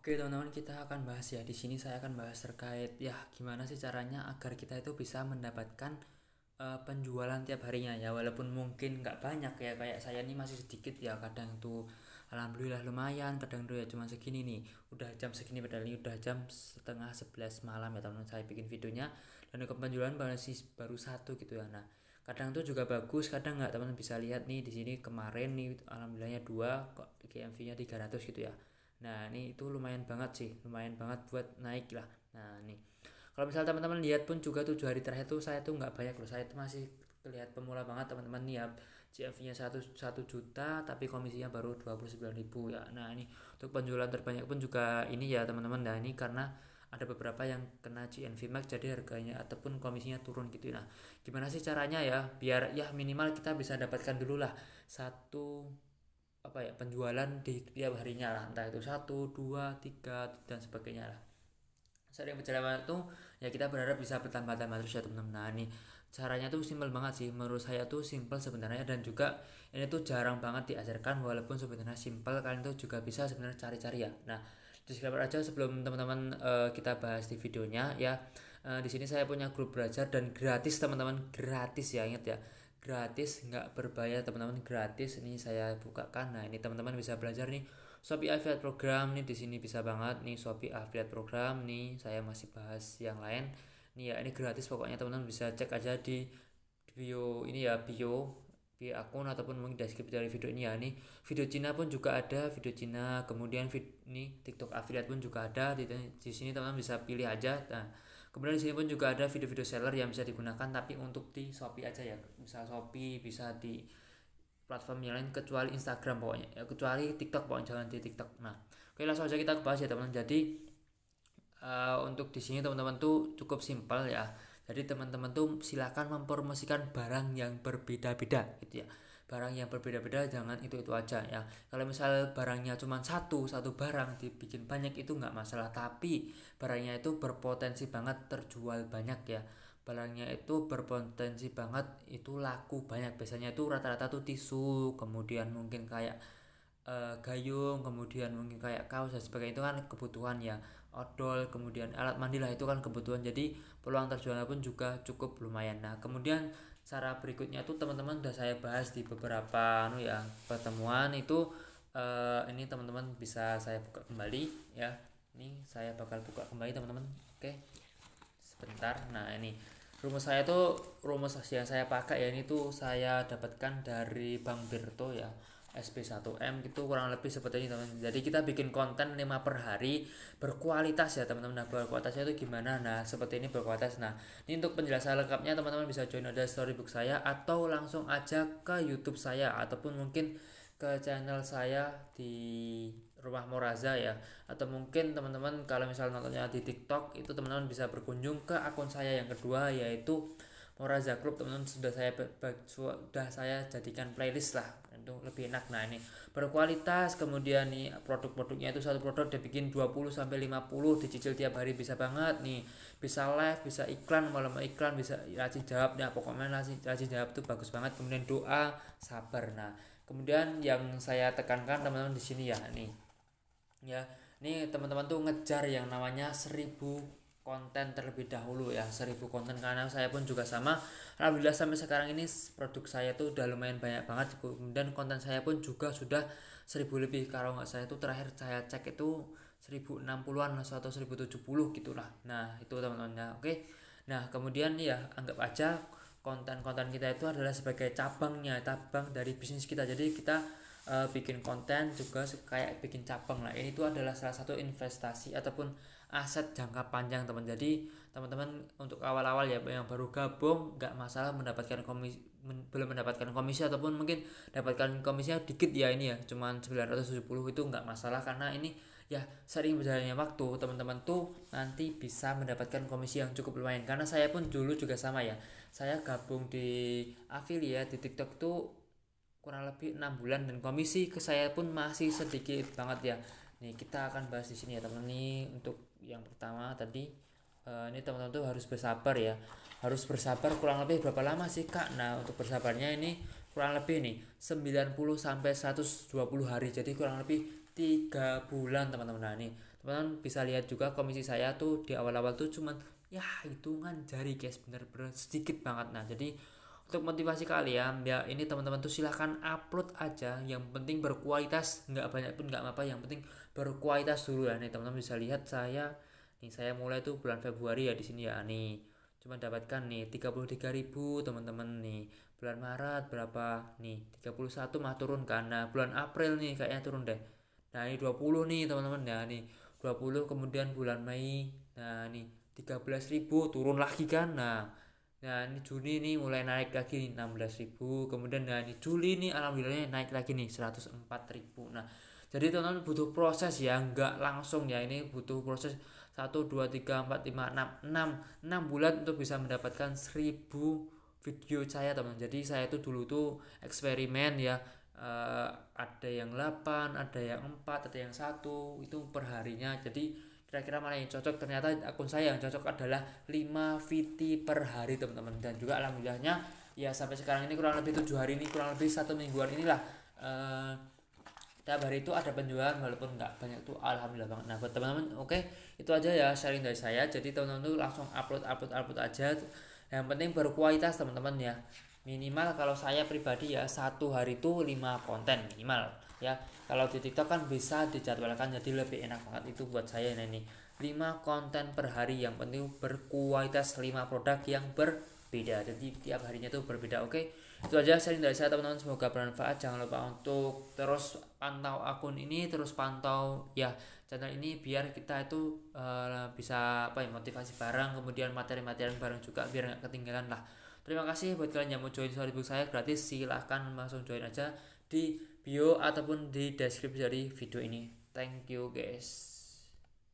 Oke teman-teman, kita akan bahas ya. Di sini saya akan bahas terkait ya gimana sih caranya agar kita itu bisa mendapatkan penjualan tiap harinya ya, walaupun mungkin nggak banyak ya, kayak saya ini masih sedikit ya, kadang tuh alhamdulillah lumayan, kadang tuh ya cuma segini nih, udah jam segini padahal ini udah jam setengah 11 malam ya teman-teman saya bikin videonya, dan untuk penjualan baru satu gitu ya. Nah kadang tuh juga bagus, kadang nggak, teman-teman bisa lihat nih di sini kemarin nih alhamdulillahnya dua kok, GMV-nya 300 gitu ya. Nah ini itu lumayan banget sih, lumayan banget buat naik lah. Nah nih kalau misalnya teman-teman lihat pun juga 7 hari terakhir tuh saya tuh nggak banyak loh, saya tuh masih terlihat pemula banget teman-teman nih ya. CF-nya satu juta tapi komisinya baru 29.000 ya. Nah ini untuk penjualan terbanyak pun juga ini ya teman-teman. Nah ini karena ada beberapa yang kena GNV Max jadi harganya ataupun komisinya turun gitu. Nah gimana sih caranya ya biar ya minimal kita bisa dapatkan dulu lah satu apa ya penjualan di tiap harinya lah, entah itu satu dua tiga dan sebagainya lah. Sering berjalan waktu ya kita berharap bisa bertambah-tambah terus ya teman-teman. Nah ini caranya tuh simpel banget sih, menurut saya tuh simpel sebenarnya, dan juga ini tuh jarang banget diajarkan, walaupun sebenarnya simpel kalian tuh juga bisa sebenarnya cari-cari ya. Nah disclaimer aja sebelum teman-teman kita bahas di videonya ya. Di sini saya punya grup belajar dan gratis teman-teman, gratis ya, ingat ya, gratis nggak berbayar teman-teman, gratis. Ini saya bukakan. Nah ini teman-teman bisa belajar nih Shopee Affiliate Program nih, di sini bisa banget nih Shopee Affiliate Program nih. Saya masih bahas yang lain nih ya, ini gratis pokoknya, teman-teman bisa cek aja di bio ini ya, bio akun ataupun mungkin deskripsi dari video ini ya. Ini video Cina pun juga ada, video Cina, kemudian ini TikTok affiliate pun juga ada di sini, teman-teman bisa pilih aja. Nah kemudian di sini pun juga ada video-video seller yang bisa digunakan, tapi untuk di Shopee aja ya, bisa Shopee, bisa di platform yang lain kecuali Instagram pokoknya ya, kecuali TikTok pokoknya jangan di TikTok. Nah oke, langsung aja kita bahas ya teman-teman. Jadi untuk di sini teman-teman tuh cukup simpel ya. Jadi teman-teman tuh silakan mempromosikan barang yang berbeda-beda gitu ya. Barang yang berbeda-beda, jangan itu aja ya. Kalau misal barangnya cuma satu barang dibikin banyak itu nggak masalah, tapi barangnya itu berpotensi banget terjual banyak ya. Barangnya itu berpotensi banget itu laku banyak. Biasanya itu rata-rata tuh tisu, kemudian mungkin kayak gayung, kemudian mungkin kayak kaos dan sebagainya, itu kan kebutuhan ya. Odol, kemudian alat mandi lah, itu kan kebutuhan, jadi peluang terjualnya pun juga cukup lumayan. Nah kemudian cara berikutnya tuh teman-teman udah saya bahas di beberapa ya pertemuan itu. Ini teman-teman bisa saya buka kembali ya, ini saya bakal buka kembali teman-teman. Oke sebentar. Nah ini rumus saya tuh, rumus yang saya pakai ya, ini tuh saya dapatkan dari Bang Berto ya, SP1M gitu, kurang lebih seperti ini teman-teman. Jadi kita bikin konten 5 per hari berkualitas ya teman-teman. Nah berkualitasnya itu gimana? Nah seperti ini berkualitas. Nah ini untuk penjelasan lengkapnya teman-teman bisa join ada storybook saya, atau langsung aja ke YouTube saya, ataupun mungkin ke channel saya di Rumah Moraza ya. Atau mungkin teman-teman kalau misalnya nontonnya di TikTok itu teman-teman bisa berkunjung ke akun saya yang kedua, yaitu Moraza Group. Teman-teman sudah saya jadikan playlist lah, itu lebih enak. Nah ini berkualitas, kemudian nih produk-produknya itu satu produk dia bikin 20 sampai 50, dicicil tiap hari bisa banget nih, bisa live, bisa iklan, malam iklan, bisa rajin jawab. Nah pokoknya rajin jawab tuh bagus banget. Kemudian doa, sabar. Nah kemudian yang saya tekankan teman-teman di sini ya, nih ya, nih teman-teman tuh ngejar yang namanya 1.000 konten terlebih dahulu ya, 1.000 konten, karena saya pun juga sama. Alhamdulillah sampai sekarang ini produk saya tuh udah lumayan banyak banget, kemudian konten saya pun juga sudah 1.000 lebih. Kalau nggak saya tuh terakhir saya cek itu 1.060-an atau 1.070 gitulah. Nah itu teman-teman ya. Oke, nah kemudian ya anggap aja konten-konten kita itu adalah sebagai cabang dari bisnis kita. Jadi kita bikin konten juga kayak bikin cabang lah. Ini itu adalah salah satu investasi ataupun aset jangka panjang teman. Jadi teman-teman untuk awal-awal ya yang baru gabung nggak masalah mendapatkan komisi, belum mendapatkan komisi, ataupun mungkin dapatkan komisinya dikit ya, ini ya cuman 970, itu nggak masalah, karena ini ya sering berjalannya waktu teman-teman tuh nanti bisa mendapatkan komisi yang cukup lumayan. Karena saya pun dulu juga sama ya, saya gabung di affiliate di TikTok tuh kurang lebih 6 bulan, dan komisi ke saya pun masih sedikit banget ya. Nih kita akan bahas di sini ya teman. Nih untuk yang pertama tadi, ini teman-teman tuh harus bersabar ya, harus bersabar kurang lebih berapa lama sih kak? Nah untuk bersabarnya ini kurang lebih nih 90 sampai 120 hari, jadi kurang lebih 3 bulan teman-teman. Nah ini Teman-teman bisa lihat juga komisi saya tuh di awal-awal tuh cuman ya hitungan jari guys, bener-bener sedikit banget. Nah jadi untuk motivasi kalian ya ini teman-teman tuh silahkan upload aja, yang penting berkualitas, nggak banyak pun nggak apa-apa, yang penting berkualitas dulu ya. Nih teman-teman bisa lihat saya mulai tuh bulan Februari ya di sini ya nih, cuma dapatkan nih 33.000 teman-teman. Nih bulan Maret berapa nih, 31 mah turun kan. Nah bulan April nih kayaknya turun deh. Nah ini 20 nih teman-teman ya nih 20, kemudian bulan Mei nah nih 13.000 turun lagi kan. Nah ini Juni nih mulai naik lagi nih 16.000, kemudian nah ini Juli nih alhamdulillahnya naik lagi nih 104.000. Nah jadi teman-teman butuh proses ya, nggak langsung ya, ini butuh proses 1 2 3 4 5 6 bulan untuk bisa mendapatkan 1.000 video saya teman. Jadi saya tuh dulu tuh eksperimen ya, ada yang 8 ada yang 4 ada yang 1 itu perharinya. Jadi kira-kira mana yang cocok, ternyata akun saya yang cocok adalah 5 VT per hari teman-teman. Dan juga alhamdulillahnya ya sampai sekarang ini kurang lebih 7 hari ini, kurang lebih 1 mingguan inilah, tiap hari itu ada penjualan walaupun nggak banyak tuh alhamdulillah banget. Nah buat teman-teman oke, itu aja ya sharing dari saya. Jadi teman-teman tuh langsung upload aja, yang penting berkualitas teman-teman ya. Minimal kalau saya pribadi ya 1 hari itu 5 konten minimal ya. Kalau di TikTok kan bisa dijadwalkan jadi lebih enak banget itu buat saya. Nah ini 5 konten per hari, yang penting berkualitas, 5 produk yang berbeda, jadi tiap harinya itu berbeda. Oke, itu aja sharing dari saya teman-teman, semoga bermanfaat. Jangan lupa untuk terus pantau akun ini, terus pantau ya channel ini, biar kita itu bisa apa ya, motivasi bareng, kemudian materi-materi bareng juga biar nggak ketinggalan lah. Terima kasih buat kalian yang mau join storybook saya gratis, silahkan langsung join aja di bio ataupun di deskripsi dari video ini. Thank you guys.